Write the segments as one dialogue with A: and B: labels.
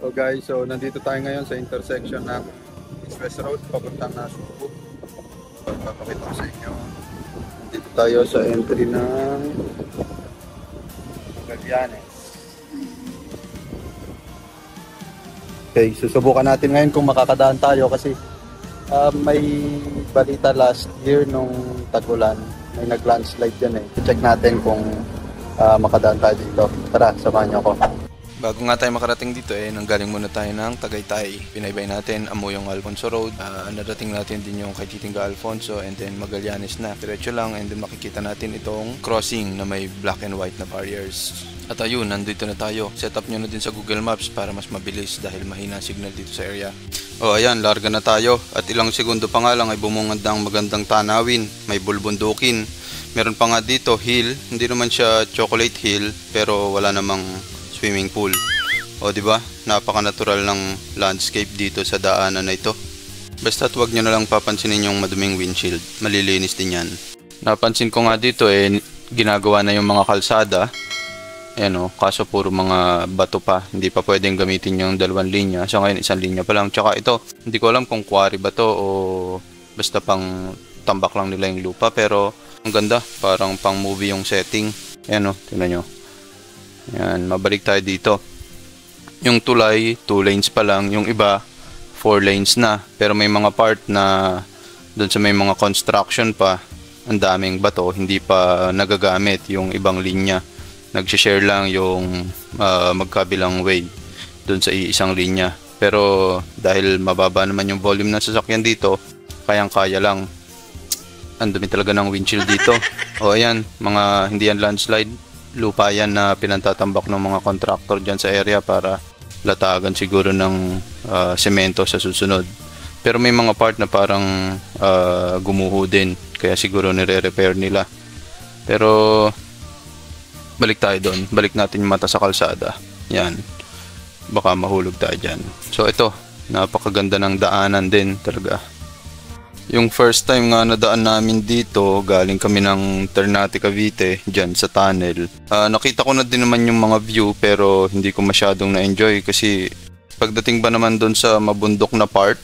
A: So guys, so nandito tayo ngayon sa intersection ng Express Road papuntang Subo. Papakita ko sa inyo. Nandito tayo sa entry ng Gavianes. Okay, susubukan natin ngayon kung makakadaan tayo kasi may balita last year nung tag-ulan. May nag-landslide dyan eh. Check natin kung makadaan tayo dito. Tara, samahan niyo ako.
B: Bago nga tayo makarating dito nanggaling muna tayo ng Tagaytay. Pinaybay natin Amoyong Alfonso Road. Narating natin din yung kay Titinga Alfonso and then Magallanes na. Diretso lang and then makikita natin itong crossing na may black and white na barriers. At ayun, nandito na tayo. Set up nyo na din sa Google Maps para mas mabilis dahil mahina signal dito sa area. Oh, ayan, larga na tayo. At ilang segundo pa nga lang ay bumungad ang magandang tanawin. May bulbundukin. Meron pa nga dito, hill. Hindi naman siya chocolate hill pero wala namang swimming pool. O di ba? Napaka-natural ng landscape dito sa daanan na ito. Basta't wag niyo na lang papansinin yung maduming windshield. Malilinis din yan. Napansin ko nga dito ginagawa na yung mga kalsada. Ayan kaso puro mga bato pa. Hindi pa pwedeng gamitin yung dalawang linya. So ngayon isang linya pa lang. Tsaka ito, hindi ko alam kung quarry ba to o basta pang tambak lang nila yung lupa. Pero ang ganda, parang pang movie yung setting. Ayan tingnan nyo. Yan, mabalik tayo dito. Yung tulay, 2 lanes pa lang. Yung iba, 4 lanes na. Pero may mga part na doon sa may mga construction pa, ang daming bato, hindi pa nagagamit yung ibang linya. Nag-share lang yung magkabilang way doon sa isang linya. Pero dahil mababa naman yung volume ng sasakyan dito, kayang-kaya lang. Ang dumi talaga ng windshield dito. O ayan, mga hindi yan landslide. Lupa yan na pinantatambak ng mga contractor dyan sa area para latagan siguro ng semento sa susunod. Pero may mga part na parang gumuho din, kaya siguro nire-repair nila. Pero balik tayo doon, balik natin yung mata sa kalsada. Yan, baka mahulog tayo dyan. So ito, napakaganda ng daanan din talaga. Yung first time nga nadaan namin dito, galing kami ng Ternate, Cavite, dyan sa tunnel. Nakita ko na din naman yung mga view pero hindi ko masyadong na-enjoy kasi pagdating ba naman doon sa mabundok na part,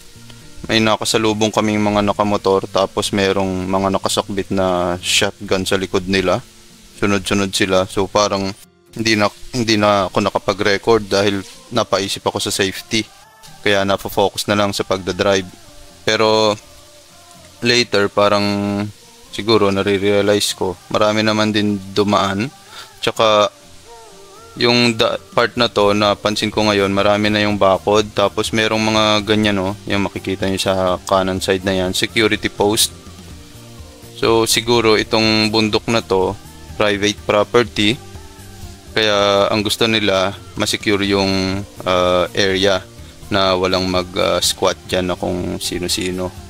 B: may nakasalubong kaming mga nakamotor tapos merong mga nakasakbit na shotgun sa likod nila. Sunod-sunod sila. So parang hindi na ako nakapag-record dahil napaisip ako sa safety. Kaya napofocus na lang sa pagdadrive. Pero later parang siguro nare-realize ko marami naman din dumaan, tsaka yung part na to napansin ko ngayon marami na yung bakod, tapos merong mga ganyan yung makikita nyo sa kanan side na yan, security post. So siguro itong bundok na to private property, kaya ang gusto nila masecure yung area na walang mag-squat dyan na kung sino-sino.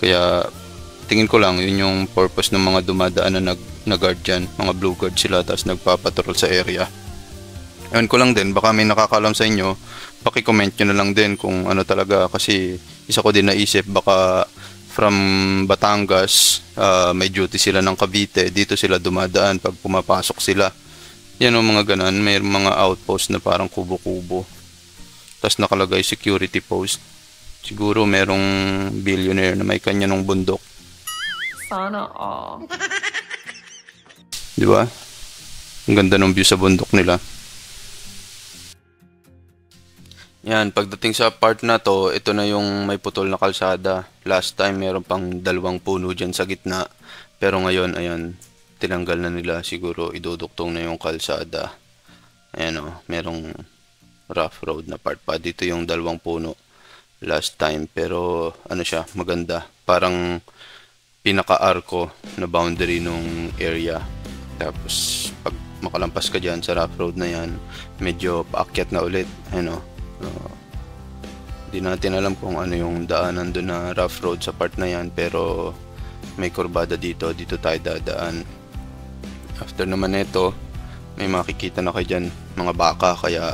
B: Kaya tingin ko lang yun yung purpose ng mga dumadaan na guard dyan. Mga blue guard sila tapos nagpapatrol sa area. Ewan ko lang din, baka may nakakalam sa inyo, paki-comment nyo na lang din kung ano talaga. Kasi isa ko din naisip, baka from Batangas may duty sila ng Cavite, dito sila dumadaan pag pumapasok sila. Yan mga ganan, may mga outpost na parang kubo-kubo. Tapos nakalagay security post. Siguro merong billionaire na may kanya ng bundok.
C: Sana all.
B: Di ba? Ang ganda ng view sa bundok nila. Yan, pagdating sa part na to, ito na yung may putol na kalsada. Last time meron pang 2 puno dyan sa gitna. Pero ngayon, ayan, tinanggal na nila. Siguro iduduktong na yung kalsada. Ayan merong rough road na part pa. Dito yung 2 puno last time, pero ano siya, maganda, parang pinaka-arco na boundary nung area. Tapos pag makalampas ka dyan sa rough road na yan, medyo paakyat na ulit. Hindi natin alam kung ano yung daanan doon na rough road sa part na yan, pero may kurbada dito tayo dadaan. After naman ito, may makikita na kayo dyan mga baka, kaya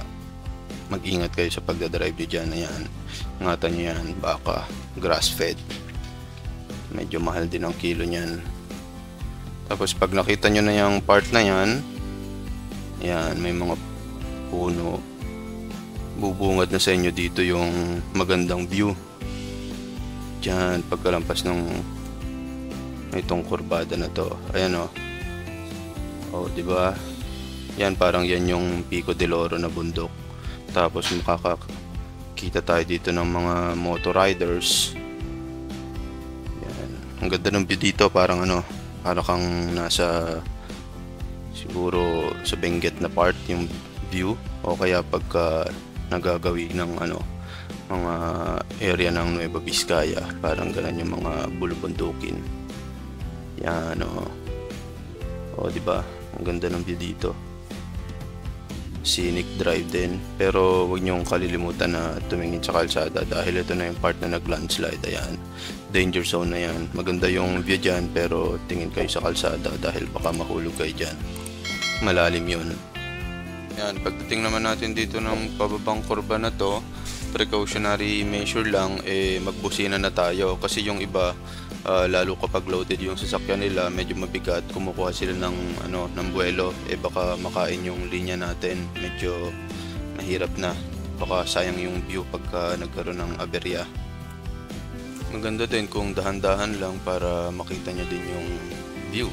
B: mag-ingat kayo sa pagdadrive nyo dyan. Ayan, ingatan nyo yan, baka grass fed, medyo mahal din ang kilo nyan. Tapos pag nakita nyo na yung part na yan, ayan, may mga puno, bubungad na sa inyo dito yung magandang view. Diyan, pagkalampas ng itong kurbada na to. Ayan o. O, diba? Yan, parang yan yung Pico del Oro na bundok. Tapos makakakita tayo dito ng mga motoriders. Yan. Ang ganda ng view dito, parang parang kang nasa siguro sa Benguet na part yung view, o kaya pagka nagagawi ng mga area ng Nueva Vizcaya, parang ganun yung mga bulubundukin. Yan o, diba? Ang ganda ng view dito. Scenic drive din, pero huwag niyong kalilimutan na tumingin sa kalsada dahil ito na yung part na nag-landslide. Ayan, danger zone na yan. Maganda yung view dyan, pero tingin kayo sa kalsada dahil baka mahulog kayo dyan. Malalim yun. Yan, pagdating naman natin dito ng pababang kurba na to, precautionary measure lang, magbusina na tayo kasi yung iba, lalo kapag loaded yung sasakyan nila, medyo mabigat, kumukuha sila ng buwelo, baka makain yung linya natin, medyo mahirap na, baka sayang yung view pagka nagkaroon ng aberya. Maganda din kung dahan-dahan lang para makita nyo din yung view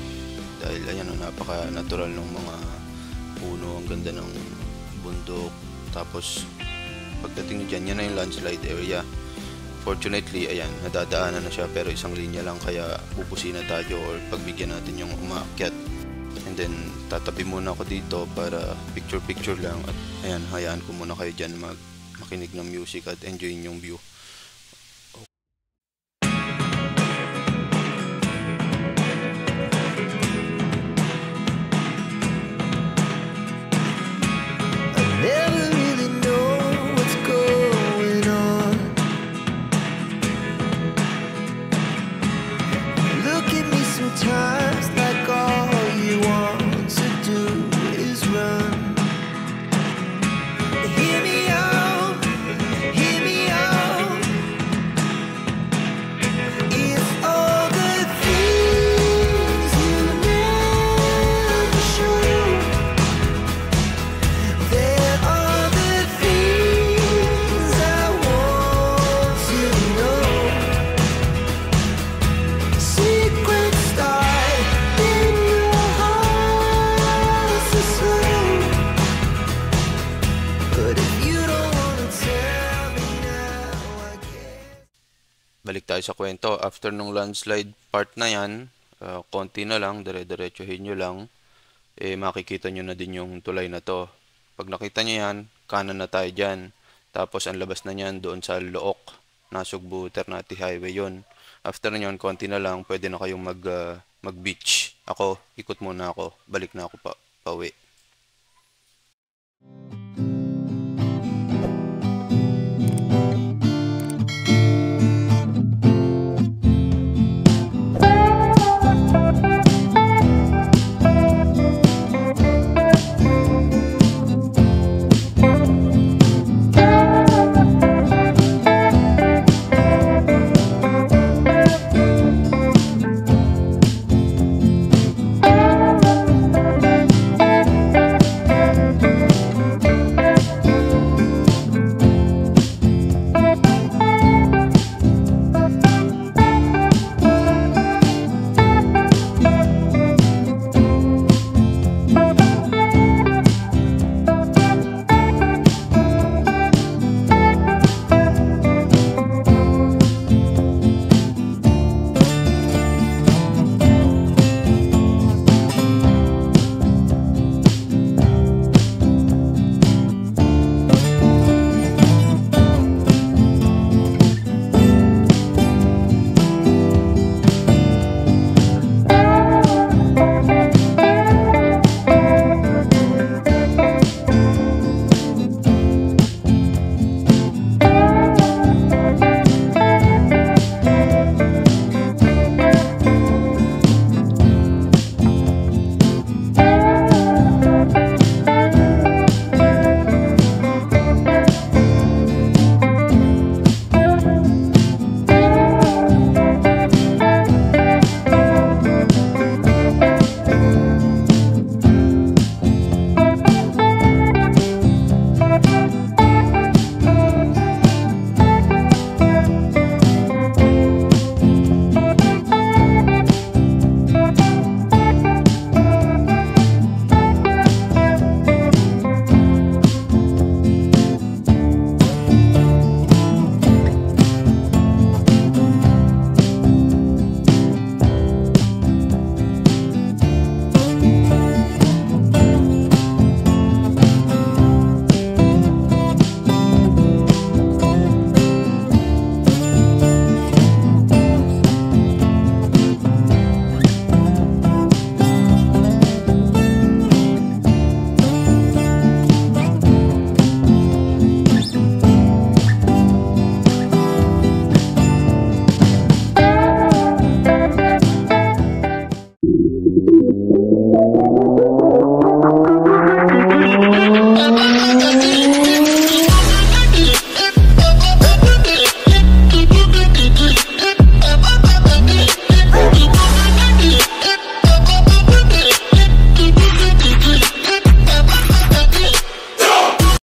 B: dahil ayan napaka natural ng mga puno, ang ganda ng bundok. Tapos pagdating nyo dyan, yan na yung landslide area. Fortunately, ayan, nadadaanan na siya pero isang linya lang, kaya pupusina tayo or pagbigyan natin yung umaakyat. And then, tatabi muna ako dito para picture-picture lang. At ayan, hayaan ko muna kayo dyan makinig ng music at enjoyin yung view.
D: Sometimes like all you want to do is run. Hear me out, hear me out. It's all the things you never show. There are the things I want to know. Secrets start in your heart so slow. But if you don't wanna tell me now, I can't.
B: Balik tayo sa kwento. After nung landslide part na yan, konti na lang, dire-diretsuhin nyo lang, makikita nyo na din yung tulay na to. Pag nakita nyo yan, kanan na tayo dyan. Tapos ang labas na nyan doon sa Look, Nasugbu Ternate Highway yon. After nyon, konti na lang, pwede na kayong mag-beach. Ako, ikot muna ako, balik na ako pauwi.